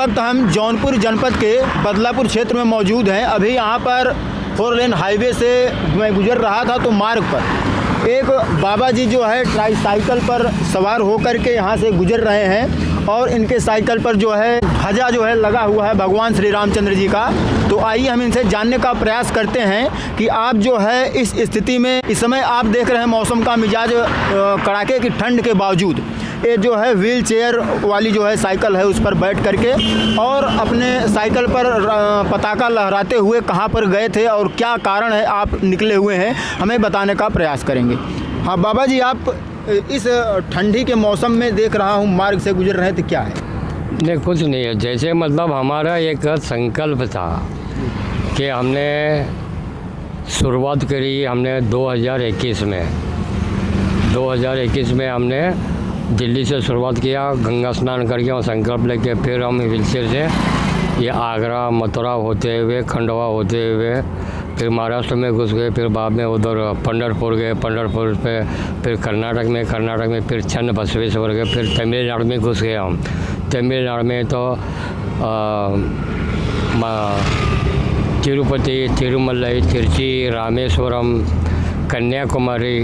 वक्त हम जौनपुर जनपद के बदलापुर क्षेत्र में मौजूद हैं। अभी यहाँ पर 4 लेन हाईवे से मैं गुजर रहा था तो मार्ग पर एक बाबा जी जो है ट्राईसाइकिल पर सवार होकर के यहाँ से गुजर रहे हैं और इनके साइकिल पर जो है ध्वजा जो है लगा हुआ है भगवान श्री रामचंद्र जी का। तो आइए हम इनसे जानने का प्रयास करते हैं कि आप जो है इस स्थिति में, इस समय आप देख रहे हैं मौसम का मिजाज कड़ाके की ठंड के बावजूद ये जो है व्हील चेयर वाली जो है साइकिल है उस पर बैठ करके और अपने साइकिल पर पताका लहराते हुए कहाँ पर गए थे और क्या कारण है आप निकले हुए हैं, हमें बताने का प्रयास करेंगे। हाँ बाबा जी, आप इस ठंडी के मौसम में देख रहा हूँ मार्ग से गुजर रहे थे, क्या है? नहीं, कुछ नहीं है। जैसे मतलब हमारा एक संकल्प था कि हमने शुरुआत करी हमने 2021 में हमने दिल्ली से शुरुआत किया, गंगा स्नान करके और संकल्प लेके फिर हम व्हीलचेयर से ये आगरा मथुरा होते हुए खंडवा होते हुए फिर महाराष्ट्र में घुस गए, फिर बाद में उधर पंढरपुर गए, पंढरपुर पे फिर कर्नाटक में फिर चन्न बसवेश्वर गए, फिर तमिलनाडु में घुस गए हम। तमिलनाडु में तो तिरुपति, तिरुमलाई, तिरुचि, रामेश्वरम, कन्याकुमारी,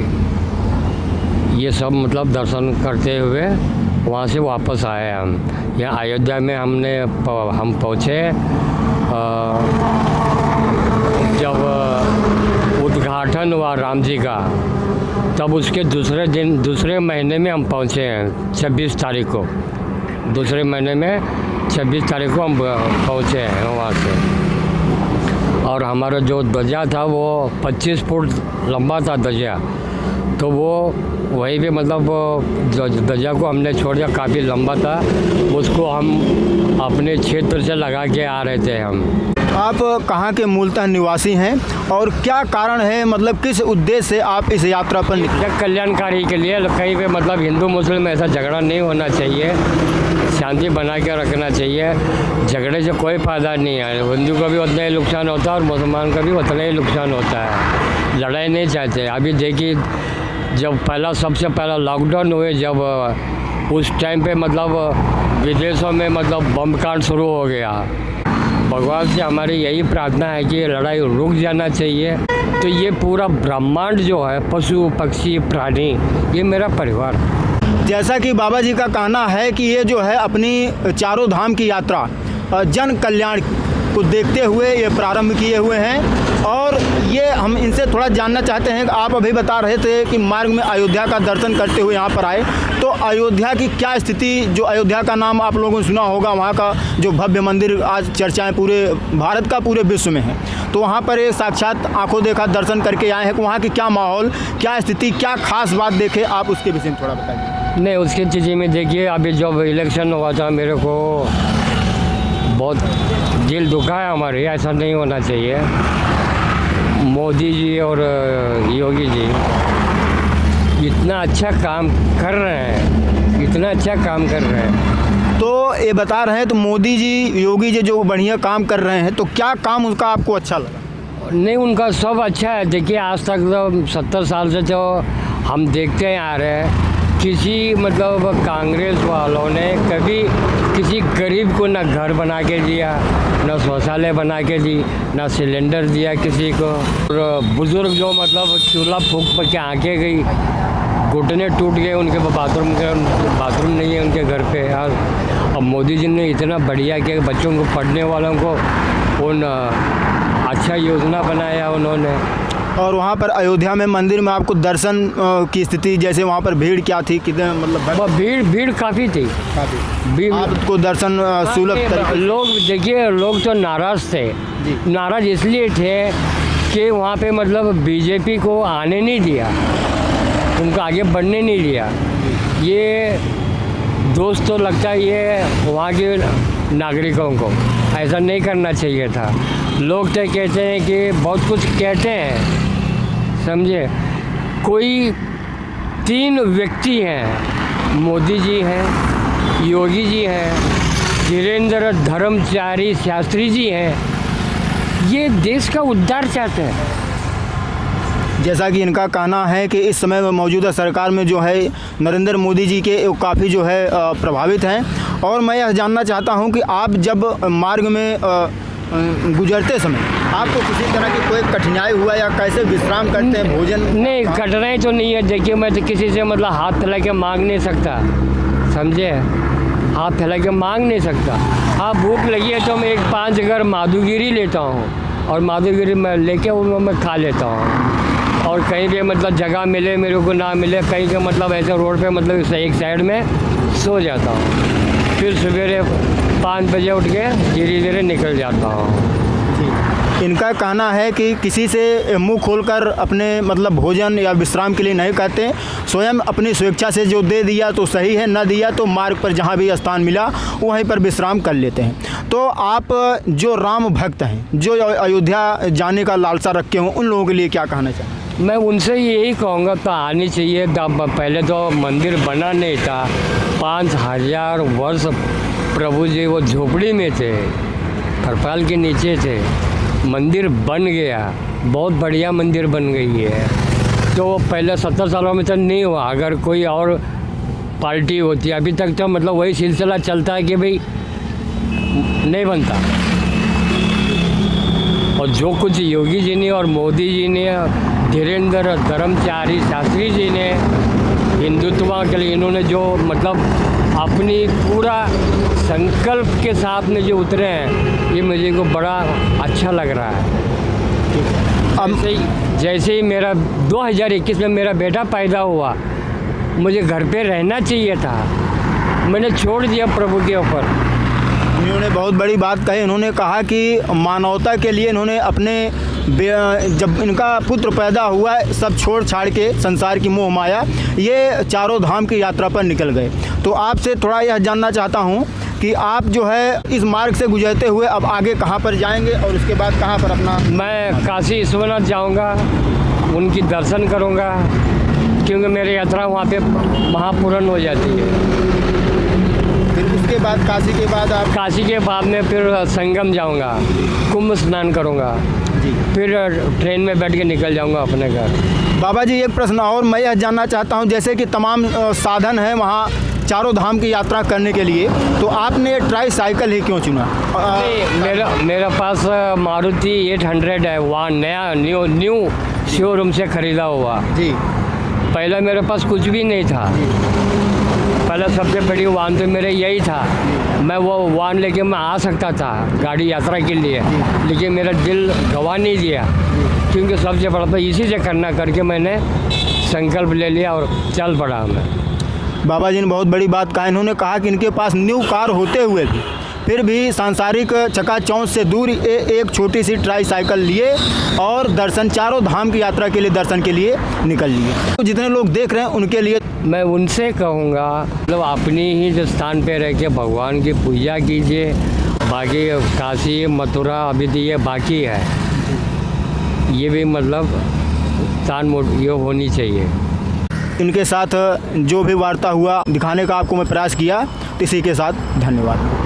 ये सब मतलब दर्शन करते हुए वहाँ से वापस आए हम। यहाँ अयोध्या में हम पहुँचे जब उद्घाटन हुआ राम जी का, तब उसके दूसरे महीने में हम पहुँचे हैं 26 तारीख को। दूसरे महीने में 26 तारीख को हम पहुँचे हैं वहाँ से। और हमारा जो ध्वजा था वो 25 फुट लंबा था ध्वजा, तो वो वहीं पे मतलब ध्वजा को हमने छोड़ दिया, काफ़ी लंबा था, उसको हम अपने क्षेत्र से लगा के आ रहे थे हम। आप कहाँ के मूलतः निवासी हैं और क्या कारण है, मतलब किस उद्देश्य से आप इस यात्रा पर निकले? कल्याणकारी के लिए, कहीं पे मतलब हिंदू मुस्लिम में ऐसा झगड़ा नहीं होना चाहिए, शांति बना के रखना चाहिए। झगड़े से कोई फ़ायदा नहीं है, हिंदू का भी उतना ही नुकसान होता है और मुसलमान का भी उतना ही नुकसान होता है। लड़ाई नहीं चाहते। अभी देखिए जब सबसे पहला लॉकडाउन हुए, जब उस टाइम पे मतलब विदेशों में मतलब बम कांड शुरू हो गया। भगवान से हमारी यही प्रार्थना है कि लड़ाई रुक जाना चाहिए। तो ये पूरा ब्रह्मांड जो है, पशु पक्षी प्राणी, ये मेरा परिवार। जैसा कि बाबा जी का कहना है कि ये जो है अपनी चारों धाम की यात्रा जन कल्याण को देखते हुए ये प्रारंभ किए हुए हैं। और ये हम इनसे थोड़ा जानना चाहते हैं कि आप अभी बता रहे थे कि मार्ग में अयोध्या का दर्शन करते हुए यहाँ पर आए, तो अयोध्या की क्या स्थिति, जो अयोध्या का नाम आप लोगों ने सुना होगा, वहाँ का जो भव्य मंदिर आज चर्चाएं पूरे भारत का पूरे विश्व में है, तो वहाँ पर एक साक्षात आंखों देखा दर्शन करके आए हैं कि वहाँ की क्या माहौल, क्या स्थिति, क्या खास बात देखे, आप उसके विषय में थोड़ा बताइए। नहीं, उसकी चीज़ें में देखिए, अभी जब इलेक्शन हुआ था मेरे को बहुत दिल दुखा है हमारे, ऐसा नहीं होना चाहिए। मोदी जी और योगी जी इतना अच्छा काम कर रहे हैं, तो ये बता रहे हैं। तो मोदी जी योगी जी जो बढ़िया काम कर रहे हैं, तो क्या काम उनका आपको अच्छा लगा? नहीं, उनका सब अच्छा है। देखिए आज तक तो 70 साल से जो हम देखते आ रहे हैं, किसी मतलब कांग्रेस वालों ने कभी किसी गरीब को ना घर बना के दिया, ना शौचालय बना के दी, ना सिलेंडर दिया किसी को। और बुज़ुर्ग जो मतलब चूल्हा फूंक के आंखें गई, घुटने टूट गए, उनके बाथरूम नहीं है उनके घर पे यार। अब मोदी जी ने इतना बढ़िया किया, बच्चों को, पढ़ने वालों को अच्छा योजना बनाया उन्होंने। और वहाँ पर अयोध्या में मंदिर में आपको दर्शन की स्थिति, जैसे वहाँ पर भीड़ क्या थी, कितने मतलब भीड़ काफ़ी थी, भीड़ आपको दर्शन सुलभ? लोग देखिए, लोग तो नाराज़ थे। नाराज़ इसलिए थे कि वहाँ पे मतलब बीजेपी को आने नहीं दिया, उनको आगे बढ़ने नहीं दिया। ये दोस्त तो लगता है ये वहाँ के नागरिकों को ऐसा नहीं करना चाहिए था। लोग तो कहते हैं कि बहुत कुछ कहते हैं, समझे। कोई 3 व्यक्ति हैं, मोदी जी हैं, योगी जी हैं, धीरेन्द्र धर्मचारी शास्त्री जी हैं, ये देश का उद्धार चाहते हैं। जैसा कि इनका कहना है कि इस समय मौजूदा सरकार में जो है नरेंद्र मोदी जी के काफ़ी जो है प्रभावित हैं। और मैं यह जानना चाहता हूं कि आप जब मार्ग में गुजरते समय आपको किसी तरह की कोई कठिनाई हुआ या कैसे विश्राम करते हैं, भोजन? नहीं, कठिनाई तो नहीं है। देखिए, मैं तो किसी से मतलब हाथ फैला के मांग नहीं सकता, समझे? हाथ फैला के मांग नहीं सकता। हाँ, भूख लगी है तो मैं 5 अगर माधुगिरी लेता हूँ और माधुगिरी मैं लेके उनको मैं खा लेता हूँ। और कहीं भी मतलब जगह मिले मेरे को ना मिले, कहीं का मतलब ऐसे रोड पे मतलब एक साइड में सो जाता हूँ। फिर सवेरे 5 बजे उठ के धीरे धीरे निकल जाता हूँ। इनका कहना है कि किसी से मुंह खोलकर अपने मतलब भोजन या विश्राम के लिए नहीं कहते, स्वयं अपनी स्वेच्छा से जो दे दिया तो सही है, न दिया तो मार्ग पर जहाँ भी स्थान मिला वहीं पर विश्राम कर लेते हैं। तो आप जो राम भक्त हैं, जो अयोध्या जाने का लालसा रखे हों, उन लोगों के लिए क्या कहना चाहें? मैं उनसे यही कहूँगा तो आनी चाहिए। पहले तो मंदिर बना नहीं था, 5000 वर्ष प्रभु जी वो झोपड़ी में थे, तरपाल के नीचे थे। मंदिर बन गया, बहुत बढ़िया मंदिर बन गई है। तो पहले 70 सालों में तो नहीं हुआ। अगर कोई और पार्टी होती, अभी तक तो मतलब वही सिलसिला चलता है कि भाई नहीं बनता। और जो कुछ योगी जी ने और मोदी जी ने, धीरेन्द्र धर्मचारी शास्त्री जी ने हिंदुत्व के लिए इन्होंने जो मतलब अपनी पूरा संकल्प के साथ में जो उतरे हैं, ये मुझे को बड़ा अच्छा लग रहा है। जैसे ही मेरा 2021 में मेरा बेटा पैदा हुआ, मुझे घर पे रहना चाहिए था, मैंने छोड़ दिया प्रभु के ऊपर। इन्होंने बहुत बड़ी बात कही। इन्होंने कहा कि मानवता के लिए इन्होंने अपने जब इनका पुत्र पैदा हुआ, सब छोड़ छाड़ के संसार की मोह माया, ये चारों धाम की यात्रा पर निकल गए। तो आपसे थोड़ा यह जानना चाहता हूँ कि आप जो है इस मार्ग से गुजरते हुए अब आगे कहाँ पर जाएंगे और उसके बाद कहाँ पर अपना? मैं काशी विश्वनाथ जाऊँगा, उनकी दर्शन करूँगा, क्योंकि मेरी यात्रा वहाँ पे महापूर्ण हो जाती है। फिर उसके बाद काशी के बाद आप? काशी के बाद में फिर संगम जाऊँगा, कुंभ स्नान करूँगा जी, फिर ट्रेन में बैठ के निकल जाऊँगा अपने घर। बाबा जी, एक प्रश्न और मैं यह जानना चाहता हूँ, जैसे कि तमाम साधन है वहाँ चारों धाम की यात्रा करने के लिए, तो आपने ट्राई साइकिल ही क्यों चुना? मेरा पास मारुति 800 है, वहाँ नया न्यू शोरूम से ख़रीदा हुआ जी। पहले मेरे पास कुछ भी नहीं था। पहले सबसे बड़ी वाहन तो मेरे यही था। मैं वो वाहन लेके मैं आ सकता था गाड़ी यात्रा के लिए, लेकिन मेरा दिल गवा नहीं दिया, क्योंकि सबसे बड़ा तो इसी से करना करके मैंने संकल्प ले लिया और चल पड़ा मैं। बाबा जी ने बहुत बड़ी बात कहा। इन्होंने कहा कि इनके पास न्यू कार होते हुए भी फिर भी सांसारिक चकाचौंध से दूर एक छोटी सी ट्राई साइकिल लिए और दर्शन, चारों धाम की यात्रा के लिए दर्शन के लिए निकल लिए। तो जितने लोग देख रहे हैं उनके लिए मैं उनसे कहूँगा मतलब अपनी ही जो स्थान पे रह के भगवान की पूजा कीजिए। बाकी काशी मथुरा अभी तो ये बाकी है, ये भी मतलब स्थान ये होनी चाहिए। इनके साथ जो भी वार्ता हुआ दिखाने का आपको मैं प्रयास किया, इसी के साथ धन्यवाद।